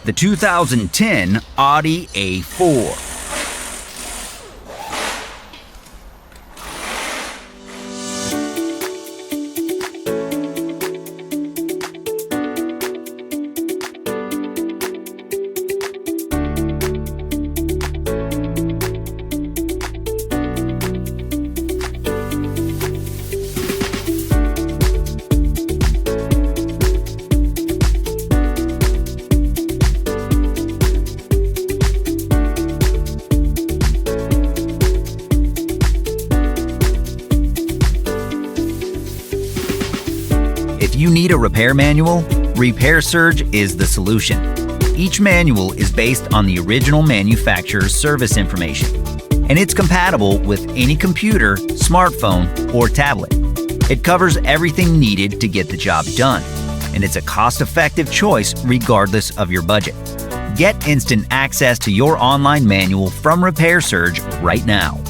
the 2010 Audi A4. If you need a repair manual, Repair Surge is the solution. Each manual is based on the original manufacturer's service information, and it's compatible with any computer, smartphone, or tablet. It covers everything needed to get the job done, and it's a cost-effective choice regardless of your budget. Get instant access to your online manual from Repair Surge right now.